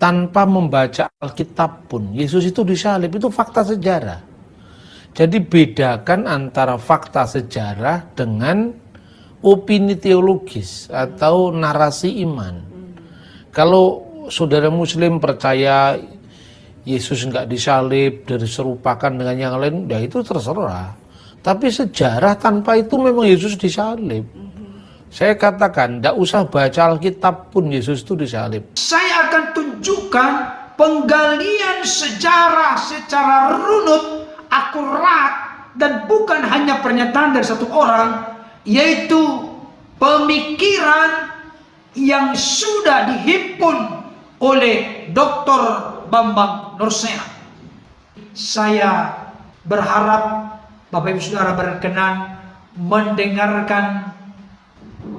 tanpa membaca Alkitab pun Yesus itu disalib. Itu fakta sejarah. Jadi bedakan antara fakta sejarah dengan opini teologis atau narasi iman. Kalau saudara Muslim percaya Yesus nggak disalib dan diserupakan dengan yang lain, ya itu terserah. Tapi sejarah tanpa itu memang Yesus disalib. Saya katakan, tidak usah baca Alkitab pun Yesus itu disalib. Saya akan tunjukkan penggalian sejarah secara runut, akurat, dan bukan hanya pernyataan dari satu orang, yaitu pemikiran yang sudah dihimpun oleh Dr. Bambang Nursena. Saya berharap Bapak Ibu Saudara berkenan mendengarkan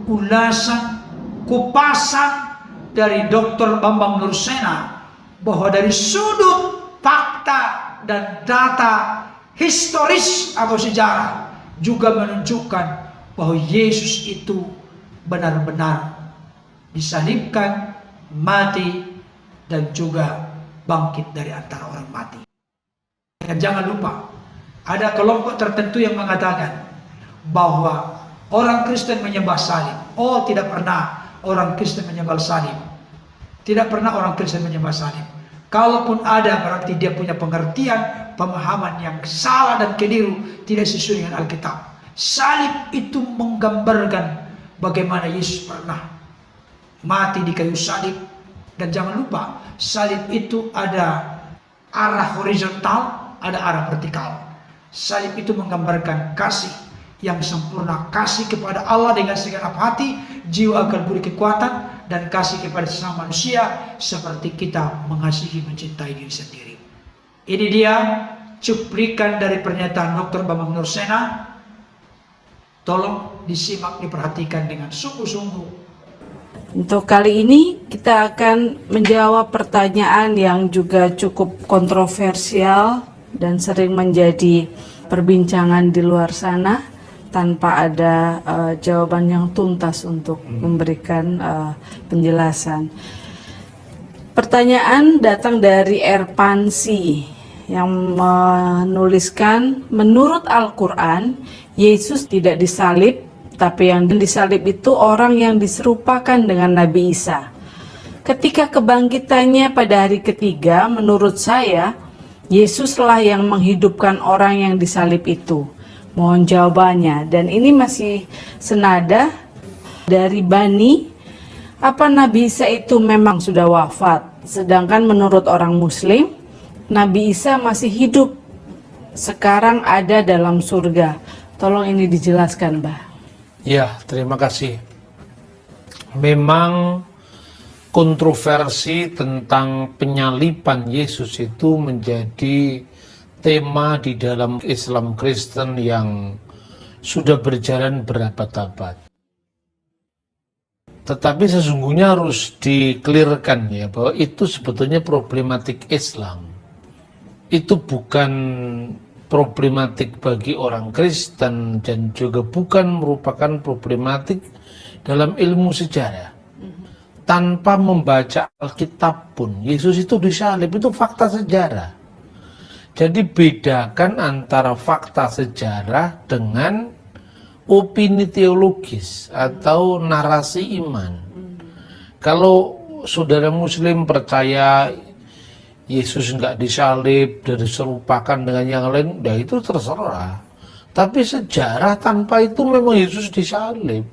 ulasan, kupasan dari Dr. Bambang Nursena bahwa dari sudut fakta dan data historis atau sejarah juga menunjukkan bahwa Yesus itu benar-benar disalibkan, mati, dan juga bangkit dari antara orang mati. Dan jangan lupa, ada kelompok tertentu yang mengatakan bahwa orang Kristen menyembah salib. Oh, tidak pernah orang Kristen menyembah salib. Tidak pernah orang Kristen menyembah salib. Kalaupun ada, berarti dia punya pengertian, pemahaman yang salah dan keliru, tidak sesuai dengan Alkitab. Salib itu menggambarkan bagaimana Yesus pernah mati di kayu salib. Dan jangan lupa, salib itu ada arah horizontal, ada arah vertikal. Salib itu menggambarkan kasih yang sempurna, kasih kepada Allah dengan segenap hati, jiwa, akan budi kekuatan, dan kasih kepada sesama manusia seperti kita mengasihi, mencintai diri sendiri. Ini dia cuplikan dari pernyataan Dr. Bambang Nursena. Tolong disimak, diperhatikan dengan sungguh-sungguh. Untuk kali ini kita akan menjawab pertanyaan yang juga cukup kontroversial dan sering menjadi perbincangan di luar sana tanpa ada jawaban yang tuntas untuk memberikan penjelasan. Pertanyaan datang dari Erpansi yang menuliskan, menurut Al-Quran, Yesus tidak disalib, tapi yang disalib itu orang yang diserupakan dengan Nabi Isa. Ketika kebangkitannya pada hari ketiga, menurut saya, Yesuslah yang menghidupkan orang yang disalib itu. Mohon jawabannya. Dan ini masih senada dari Bani. Apa Nabi Isa itu memang sudah wafat? Sedangkan menurut orang Muslim, Nabi Isa masih hidup. Sekarang ada dalam surga. Tolong ini dijelaskan, Mbah. Ya, terima kasih. Memang kontroversi tentang penyaliban Yesus itu menjadi tema di dalam Islam Kristen yang sudah berjalan berabad-abad. Tetapi sesungguhnya harus dikelirkan ya, bahwa itu sebetulnya problematik Islam. Itu bukan problematik bagi orang Kristen dan juga bukan merupakan problematik dalam ilmu sejarah. Tanpa membaca Alkitab pun Yesus itu disalib, itu fakta sejarah. Jadi bedakan antara fakta sejarah dengan opini teologis atau narasi iman. Kalau saudara Muslim percaya Yesus nggak disalib dan diserupakan dengan yang lain, ya itu terserah. Tapi sejarah tanpa itu memang Yesus disalib.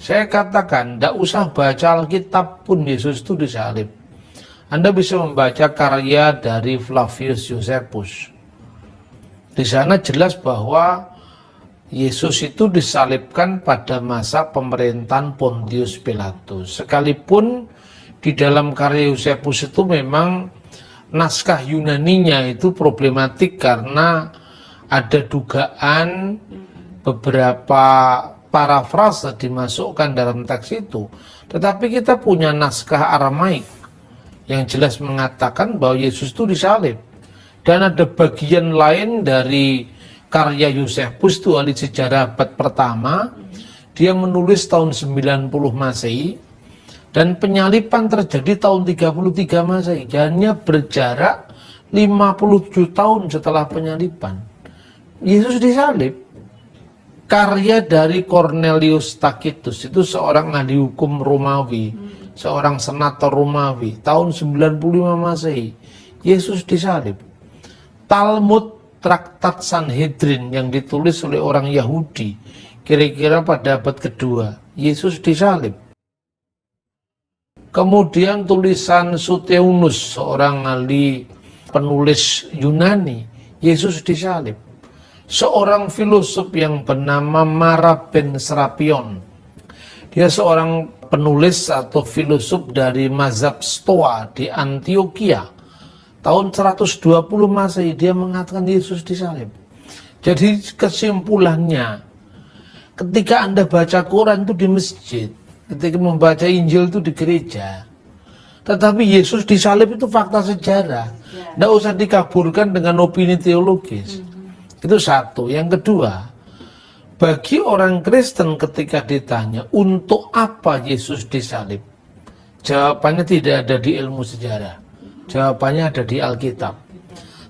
Saya katakan, tidak usah baca Alkitab pun Yesus itu disalib. Anda bisa membaca karya dari Flavius Josephus. Di sana jelas bahwa Yesus itu disalibkan pada masa pemerintahan Pontius Pilatus. Sekalipun di dalam karya Josephus itu memang naskah Yunaninya itu problematik karena ada dugaan beberapa parafrase dimasukkan dalam teks itu. Tetapi kita punya naskah Aramaik yang jelas mengatakan bahwa Yesus itu disalib. Dan ada bagian lain dari karya Josephus itu, ahli sejarah abad pertama, dia menulis tahun 90 Masehi, Dan penyalipan terjadi tahun 33 Masehi. Hanya berjarak 57 tahun setelah penyalipan. Yesus disalib. Karya dari Cornelius Tacitus, itu seorang ahli hukum Romawi, seorang senator Romawi, tahun 95 Masehi. Yesus disalib. Talmud Traktat Sanhedrin yang ditulis oleh orang Yahudi, kira-kira pada abad kedua, Yesus disalib. Kemudian tulisan Suetonius, seorang ahli penulis Yunani, Yesus disalib. Seorang filosof yang bernama Mara ben Serapion, dia seorang penulis atau filosof dari mazhab Stoa di Antioquia. Tahun 120 Masehi dia mengatakan Yesus disalib. Jadi kesimpulannya, ketika Anda baca Quran itu di masjid, ketika membaca Injil itu di gereja, tetapi Yesus disalib itu fakta sejarah. Tidak usah dikaburkan dengan opini teologis. Itu satu. Yang kedua, bagi orang Kristen ketika ditanya untuk apa Yesus disalib, jawabannya tidak ada di ilmu sejarah. Jawabannya ada di Alkitab.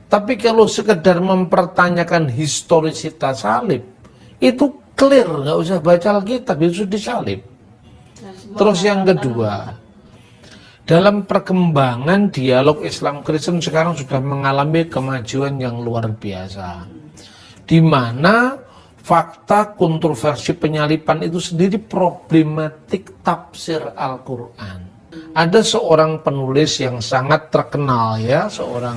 Tapi kalau sekedar mempertanyakan historisitas salib, itu clear, nggak usah baca Alkitab, Yesus disalib. Terus yang kedua, dalam perkembangan dialog Islam Kristen sekarang sudah mengalami kemajuan yang luar biasa, di mana fakta kontroversi penyalipan itu sendiri problematik tafsir Al-Quran. Ada seorang penulis yang sangat terkenal ya, seorang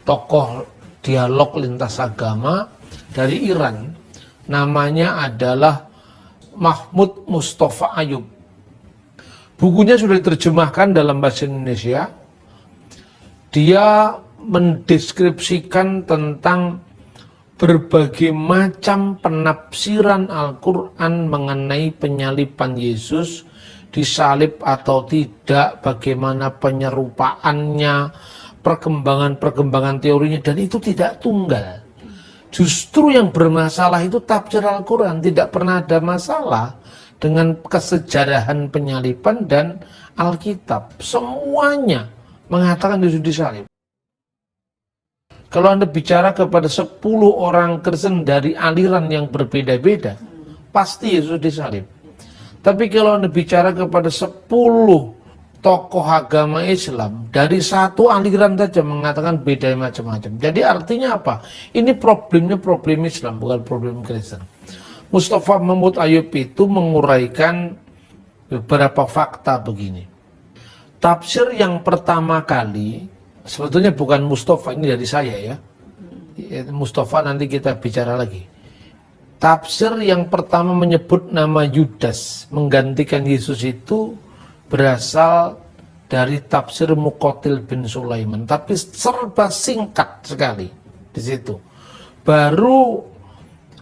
tokoh dialog lintas agama dari Iran, namanya adalah Mahmud Mustafa Ayub. Bukunya sudah diterjemahkan dalam bahasa Indonesia. Dia mendeskripsikan tentang berbagai macam penafsiran Al-Quran mengenai penyalipan Yesus, disalib atau tidak, bagaimana penyerupaannya, perkembangan-perkembangan teorinya, dan itu tidak tunggal. Justru yang bermasalah itu tafsir Al-Quran, tidak pernah ada masalah dengan kesejarahan penyalipan dan Alkitab. Semuanya mengatakan Yesus disalib. Kalau Anda bicara kepada 10 orang Kristen dari aliran yang berbeda-beda, pasti Yesus disalib. Tapi kalau Anda bicara kepada 10 tokoh agama Islam, dari satu aliran saja mengatakan beda macam-macam. Jadi artinya apa? Ini problemnya problem Islam, bukan problem Kristen. Mustafa Mahmud Ayub itu menguraikan beberapa fakta begini. Tafsir yang pertama kali, sebetulnya bukan Mustafa, ini dari saya ya. Mustafa nanti kita bicara lagi. Tafsir yang pertama menyebut nama Yudas menggantikan Yesus itu berasal dari tafsir Muqatil bin Sulaiman, tapi serba singkat sekali di situ. Baru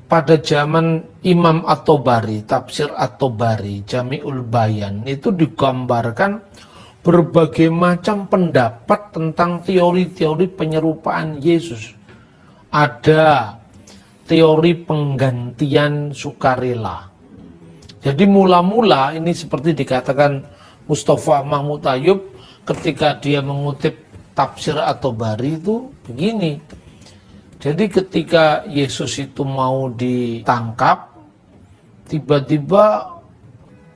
pada zaman Imam At-Tabari, tafsir At-Tabari, Jami'ul Bayan, itu digambarkan berbagai macam pendapat tentang teori-teori penyerupaan Yesus. Ada teori penggantian sukarela. Jadi mula-mula ini seperti dikatakan Mustafa Mahmud Ayub ketika dia mengutip tafsir At-Tabari itu begini. Jadi ketika Yesus itu mau ditangkap, tiba-tiba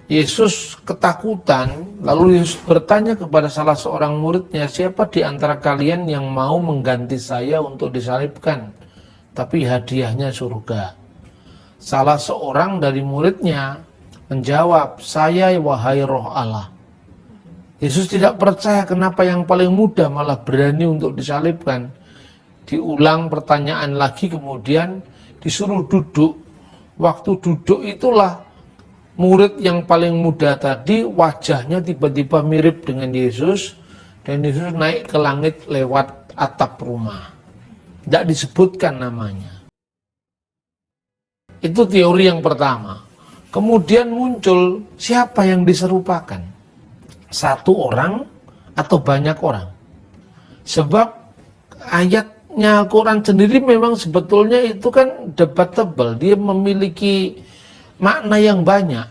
Yesus ketakutan, lalu Yesus bertanya kepada salah seorang muridnya, siapa di antara kalian yang mau mengganti saya untuk disalibkan, tapi hadiahnya surga? Salah seorang dari muridnya menjawab, saya wahai roh Allah. Yesus tidak percaya kenapa yang paling muda malah berani untuk disalibkan. Diulang pertanyaan lagi, kemudian disuruh duduk. Waktu duduk itulah murid yang paling muda tadi wajahnya tiba-tiba mirip dengan Yesus, dan Yesus naik ke langit lewat atap rumah. Tidak disebutkan namanya. Itu teori yang pertama. Kemudian muncul siapa yang diserupakan? Satu orang atau banyak orang? Sebab ayatnya Al-Quran sendiri memang sebetulnya itu kan debatable. Dia memiliki makna yang banyak.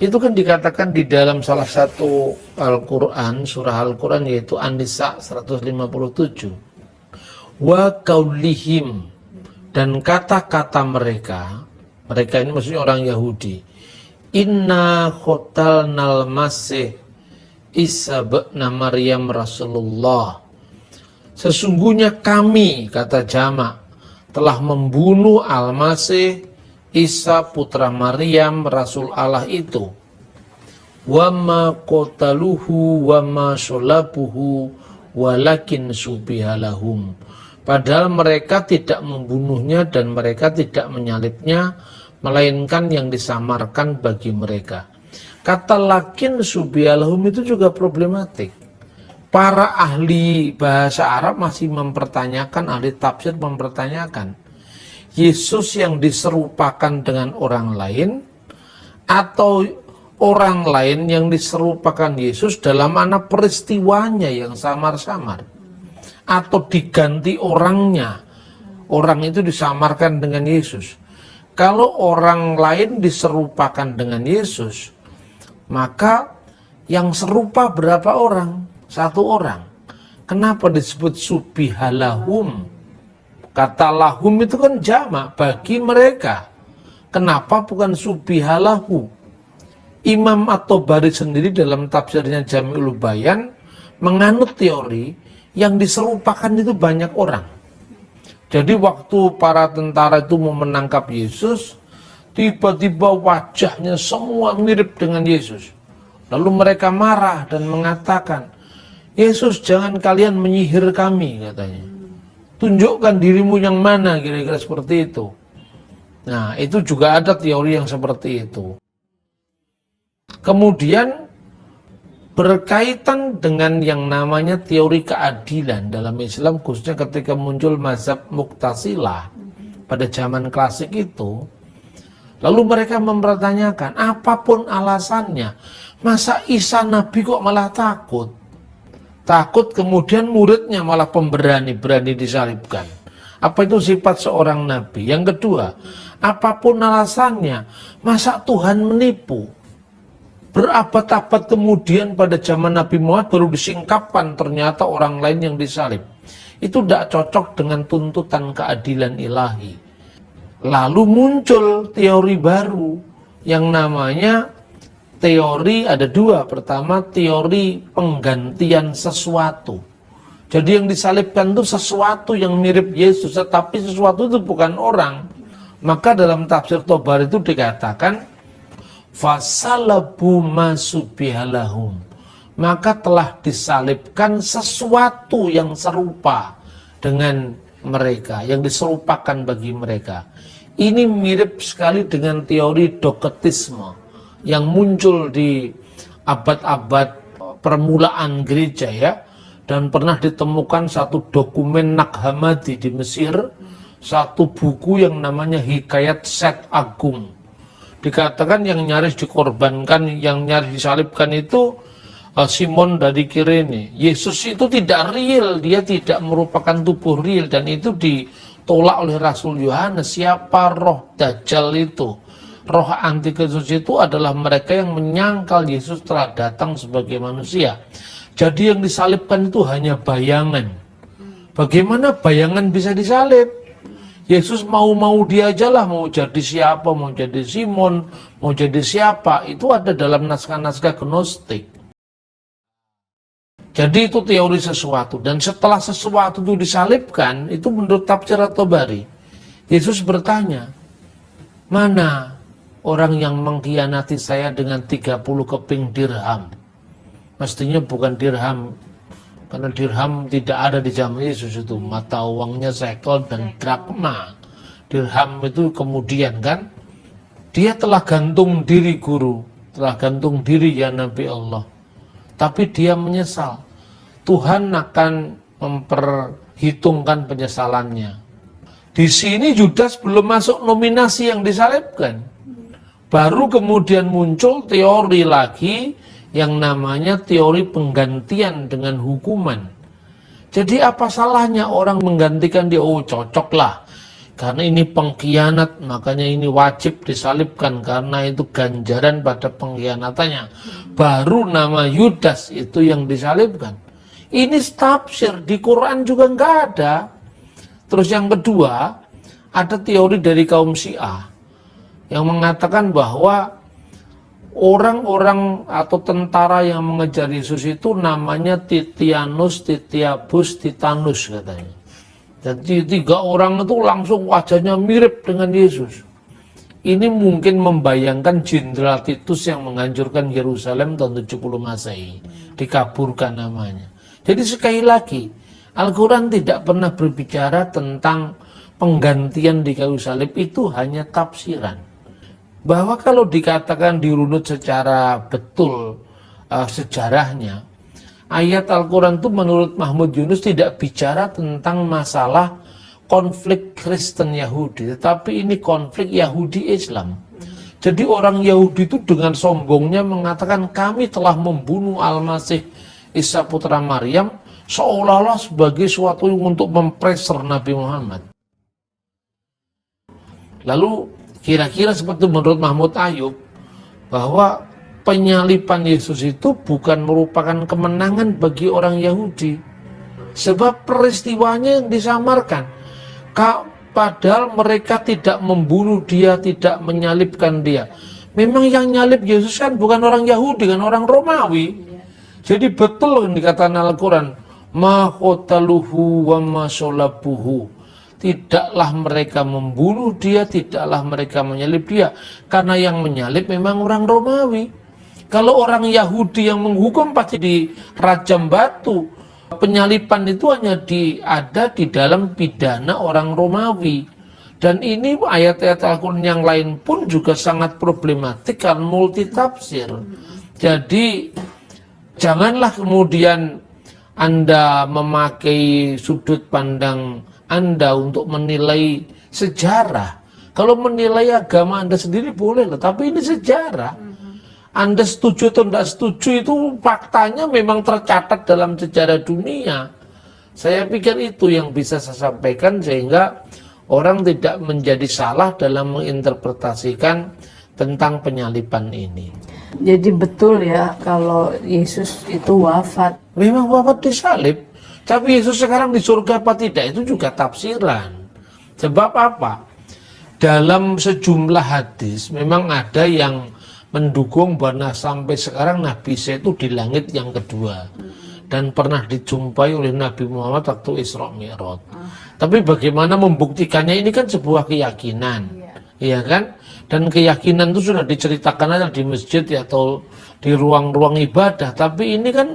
Itu kan dikatakan di dalam salah satu Al-Quran, surah Al-Quran, yaitu An-Nisa 157. Wa qaulihim, dan kata-kata mereka ini maksudnya orang Yahudi, inna khotalnal masih Isa ba'na Maryam Rasulullah, sesungguhnya kami, kata jamak, telah membunuh Al-Masih Isa putra Maryam Rasul Allah itu. Wa ma qataluhu wa ma sholabuhu walakin subihalahum. Padahal mereka tidak membunuhnya dan mereka tidak menyalibnya, melainkan yang disamarkan bagi mereka. Kata lakin subihalahum itu juga problematik. Para ahli bahasa Arab masih mempertanyakan, ahli tafsir mempertanyakan, Yesus yang diserupakan dengan orang lain atau orang lain yang diserupakan Yesus dalam mana peristiwanya yang samar-samar, atau diganti orangnya, orang itu disamarkan dengan Yesus. Kalau orang lain diserupakan dengan Yesus, maka yang serupa berapa orang? Satu orang. Kenapa disebut subihalahum? Kata lahum itu kan jamak, bagi mereka. Kenapa bukan subihalahu? Imam At-Tabari sendiri dalam tafsirnya Jami'ul Bayan menganut teori yang diserupakan itu banyak orang. Jadi waktu para tentara itu mau menangkap Yesus, tiba-tiba wajahnya semua mirip dengan Yesus. Lalu mereka marah dan mengatakan, Yesus, jangan kalian menyihir kami, katanya. Tunjukkan dirimu yang mana, kira-kira seperti itu. Nah, itu juga ada teori yang seperti itu. Kemudian berkaitan dengan yang namanya teori keadilan dalam Islam, khususnya ketika muncul mazhab Mu'tazilah pada zaman klasik itu, lalu mereka mempertanyakan, apapun alasannya, masa Isa Nabi kok malah takut? Takut kemudian muridnya malah pemberani-berani disalibkan. Apa itu sifat seorang nabi? Yang kedua, apapun alasannya, masa Tuhan menipu? Berabad-abad kemudian pada zaman Nabi Muhammad baru disingkapkan ternyata orang lain yang disalib. Itu tidak cocok dengan tuntutan keadilan ilahi. Lalu muncul teori baru yang namanya teori, ada dua. Pertama, teori penggantian sesuatu. Jadi yang disalibkan itu sesuatu yang mirip Yesus, tetapi sesuatu itu bukan orang. Maka dalam tafsir Tabari itu dikatakan, fasalabu masubihalahum, maka telah disalibkan sesuatu yang serupa dengan mereka, yang diserupakan bagi mereka. Ini mirip sekali dengan teori doketisme yang muncul di abad-abad permulaan gereja ya, dan pernah ditemukan satu dokumen Nag Hammadi di Mesir, satu buku yang namanya Hikayat Set Agung. Dikatakan yang nyaris dikorbankan, yang nyaris disalibkan itu Simon dari Kirene. Yesus itu tidak real, dia tidak merupakan tubuh real, dan itu ditolak oleh Rasul Yohanes. Siapa roh Dajjal itu? Roh antikristus itu adalah mereka yang menyangkal Yesus telah datang sebagai manusia. Jadi yang disalibkan itu hanya bayangan. Bagaimana bayangan bisa disalib? Yesus mau-mau dia aja lah, mau jadi siapa, mau jadi Simon, mau jadi siapa, itu ada dalam naskah-naskah Gnostik. Jadi itu teori sesuatu, dan setelah sesuatu itu disalibkan, itu menurut tafsir At-Tabari, Yesus bertanya, mana orang yang mengkhianati saya dengan 30 keping dirham? Mestinya bukan dirham, karena dirham tidak ada di zaman Yesus itu. Mata uangnya shekel dan drakma. Dirham itu kemudian kan, dia telah gantung diri guru, telah gantung diri ya Nabi Allah. Tapi dia menyesal. Tuhan akan memperhitungkan penyesalannya. Di sini Judas belum masuk nominasi yang disalibkan. Baru kemudian muncul teori lagi yang namanya teori penggantian dengan hukuman. Jadi apa salahnya orang menggantikan dia? Oh cocok lah. karena ini pengkhianat, makanya ini wajib disalibkan karena itu ganjaran pada pengkhianatannya. Baru nama Yudas itu yang disalibkan. Ini tafsir, di Quran juga nggak ada. Terus yang kedua, ada teori dari kaum Syiah yang mengatakan bahwa orang-orang atau tentara yang mengejar Yesus itu namanya Titianus, Titiabus, Titanus katanya. Jadi 3 orang itu langsung wajahnya mirip dengan Yesus. Ini mungkin membayangkan Jenderal Titus yang menghancurkan Yerusalem tahun 70 Masehi. Dikaburkan namanya. Jadi sekali lagi, Al-Quran tidak pernah berbicara tentang penggantian di kayu salib, itu hanya tafsiran. Bahwa kalau dikatakan dirunut secara betul sejarahnya, ayat Al-Quran itu menurut Mahmud Yunus tidak bicara tentang masalah konflik Kristen Yahudi, tetapi ini konflik Yahudi Islam. Jadi orang Yahudi itu dengan sombongnya mengatakan kami telah membunuh Al-Masih Isa putra Maryam, seolah-olah sebagai suatu untuk mempreser Nabi Muhammad. Lalu kira-kira seperti menurut Mahmud Ayub, bahwa penyaliban Yesus itu bukan merupakan kemenangan bagi orang Yahudi, sebab peristiwanya yang disamarkan. Padahal mereka tidak membunuh dia, tidak menyalibkan dia. Memang yang nyalib Yesus kan bukan orang Yahudi, kan orang Romawi. Jadi betul yang dikatakan Al-Quran, ma qataluhu wa ma sholabuhu. Tidaklah mereka membunuh dia, tidaklah mereka menyalib dia, karena yang menyalib memang orang Romawi. Kalau orang Yahudi yang menghukum pasti dirajam batu. Penyaliban itu hanya ada di dalam pidana orang Romawi. Dan ini ayat-ayat Al-Quran yang lain pun juga sangat problematik karena multitafsir. Jadi janganlah kemudian Anda memakai sudut pandang Anda untuk menilai sejarah. Kalau menilai agama Anda sendiri boleh, tapi ini sejarah. Anda setuju atau tidak setuju itu faktanya memang tercatat dalam sejarah dunia. Saya pikir itu yang bisa saya sampaikan sehingga orang tidak menjadi salah dalam menginterpretasikan tentang penyaliban ini. Jadi betul ya kalau Yesus itu wafat. Memang wafat disalib. Tapi Yesus sekarang di surga apa tidak itu juga tafsiran. Sebab apa? Dalam sejumlah hadis memang ada yang mendukung bahwa sampai sekarang Nabi Isa itu di langit yang kedua dan pernah dijumpai oleh Nabi Muhammad waktu Isra Mi'raj. Tapi bagaimana membuktikannya, ini kan sebuah keyakinan, iya kan? Dan keyakinan itu sudah diceritakan aja di masjid ya, atau di ruang-ruang ibadah. Tapi ini kan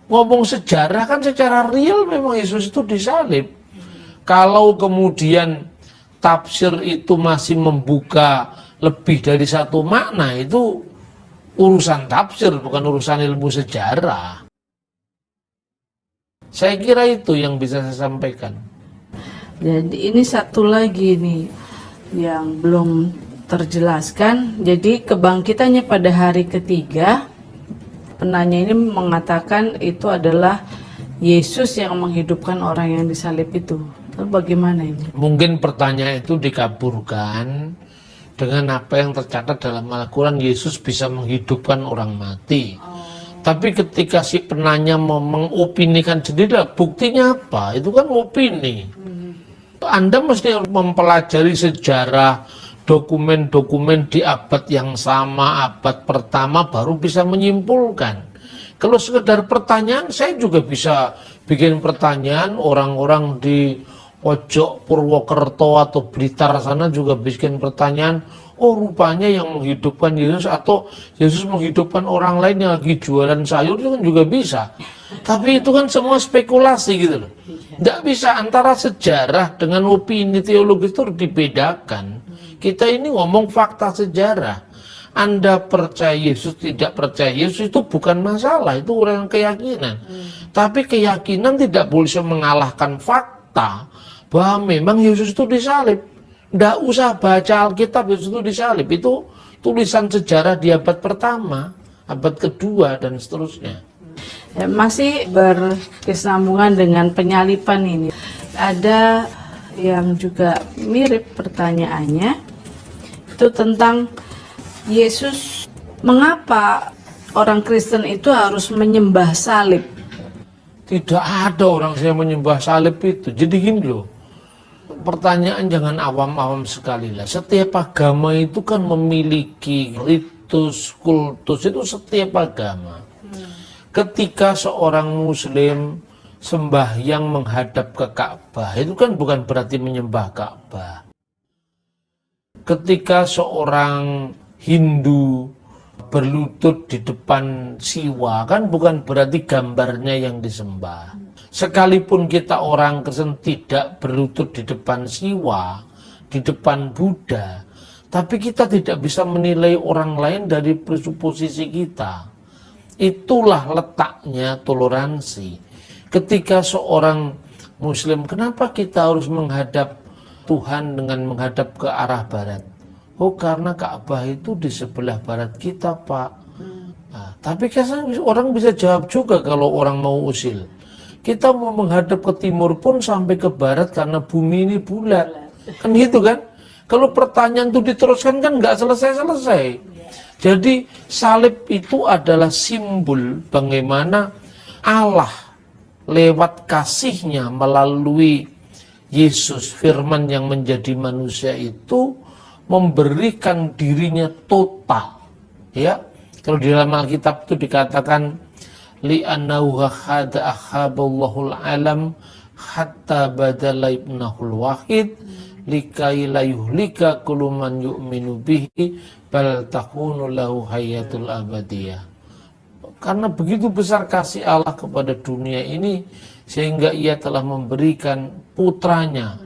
ngomong sejarah, kan secara real memang Yesus itu disalib. Kalau kemudian tafsir itu masih membuka lebih dari satu makna, itu urusan tafsir, bukan urusan ilmu sejarah. Saya kira itu yang bisa saya sampaikan. Jadi ini satu lagi nih yang belum terjelaskan. Jadi kebangkitannya pada hari ketiga, penanya ini mengatakan itu adalah Yesus yang menghidupkan orang yang disalib itu. Lalu bagaimana ini? Mungkin pertanyaan itu dikaburkan dengan apa yang tercatat dalam Al-Quran, Yesus bisa menghidupkan orang mati. Tapi ketika si penanya mau mengopinikan sendiri, buktinya apa? Itu kan opini. Anda mesti mempelajari sejarah, dokumen-dokumen di abad yang sama, abad pertama, baru bisa menyimpulkan. Kalau sekedar pertanyaan, saya juga bisa bikin pertanyaan. Orang-orang di Pojok Purwokerto atau Blitar sana juga bikin pertanyaan, oh rupanya yang menghidupkan Yesus atau Yesus menghidupkan orang lain yang lagi jualan sayur, itu kan juga bisa. Tapi itu kan semua spekulasi gitu loh. Tidak bisa, antara sejarah dengan opini teologis itu dibedakan. Kita ini ngomong fakta sejarah. Anda percaya Yesus, tidak percaya Yesus itu bukan masalah, itu orang keyakinan. Tapi keyakinan tidak boleh mengalahkan fakta bahwa memang Yesus itu disalib. Tidak usah baca Alkitab Yesus itu disalib. Itu tulisan sejarah di abad pertama, abad kedua, dan seterusnya. Ya, masih berkesinambungan dengan penyaliban ini. Ada yang juga mirip pertanyaannya, itu tentang Yesus, mengapa orang Kristen itu harus menyembah salib? Tidak ada orang yang menyembah salib itu. Jadi gini loh, pertanyaan jangan awam-awam sekali lah. Setiap agama itu kan memiliki ritus, kultus, itu setiap agama. Ketika seorang muslim sembahyang menghadap ke Ka'bah, itu kan bukan berarti menyembah Ka'bah. Ketika seorang Hindu berlutut di depan Siwa, kan bukan berarti gambarnya yang disembah. Sekalipun kita orang Kristen tidak berlutut di depan Siwa, di depan Buddha, tapi kita tidak bisa menilai orang lain dari presuposisi kita. Itulah letaknya toleransi. Ketika seorang Muslim, kenapa kita harus menghadap Tuhan dengan menghadap ke arah barat? Oh, karena Ka'bah itu di sebelah barat kita, Pak. Nah, tapi kan orang bisa jawab juga kalau orang mau usil. Kita mau menghadap ke timur pun sampai ke barat karena bumi ini bulat. Kan gitu kan? Kalau pertanyaan itu diteruskan kan nggak selesai-selesai. Jadi salib itu adalah simbol bagaimana Allah lewat kasihnya melalui Yesus, firman yang menjadi manusia itu memberikan dirinya total. Ya, kalau di dalam Alkitab itu dikatakan li'annahu khada akhaballahul alam hatta badala ibnahul wahid likai la yuhlika kullu man yu'minu bihi bal takunu lahu hayatul abadiyah. Karena begitu besar kasih Allah kepada dunia ini sehingga ia telah memberikan putranya.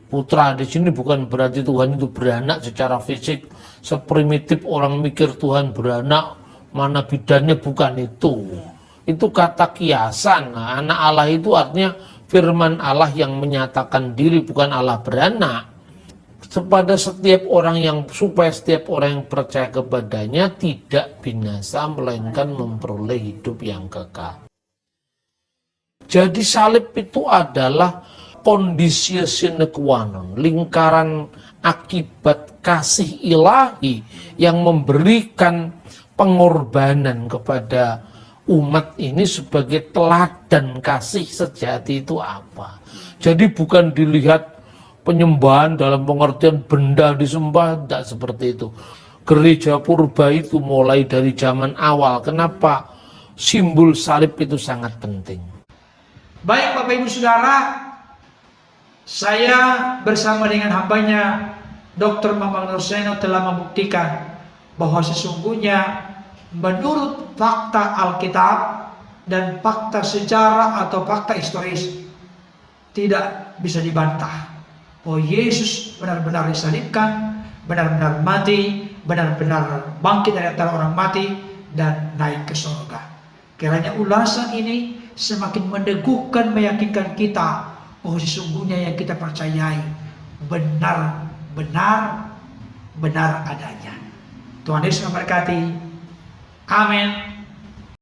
Putra di sini bukan berarti Tuhan itu beranak secara fisik seprimitif orang mikir Tuhan beranak, mana bidannya, bukan itu. Itu kata kiasan. Nah, anak Allah itu artinya firman Allah yang menyatakan diri, bukan Allah beranak. Kepada setiap orang yang, supaya setiap orang yang percaya kepadanya tidak binasa melainkan memperoleh hidup yang kekal. Jadi salib itu adalah kondisi sine qua non, lingkaran akibat kasih ilahi yang memberikan pengorbanan kepada umat ini sebagai teladan kasih sejati itu apa. Jadi bukan dilihat penyembahan dalam pengertian benda disembah, tidak seperti itu. Gereja purba itu mulai dari zaman awal. Kenapa simbol salib itu sangat penting? Baik Bapak Ibu Saudara, saya bersama dengan hambanya Dr. Bambang Nurseno telah membuktikan bahwa sesungguhnya menurut fakta Alkitab dan fakta sejarah atau fakta historis tidak bisa dibantah bahwa Yesus benar-benar disalibkan, benar-benar mati, benar-benar bangkit dari antara orang mati dan naik ke surga. Kiranya ulasan ini semakin meneguhkan, meyakinkan kita bahwa sesungguhnya yang kita percayai benar adanya. Tuhan Yesus memberkati. Amin.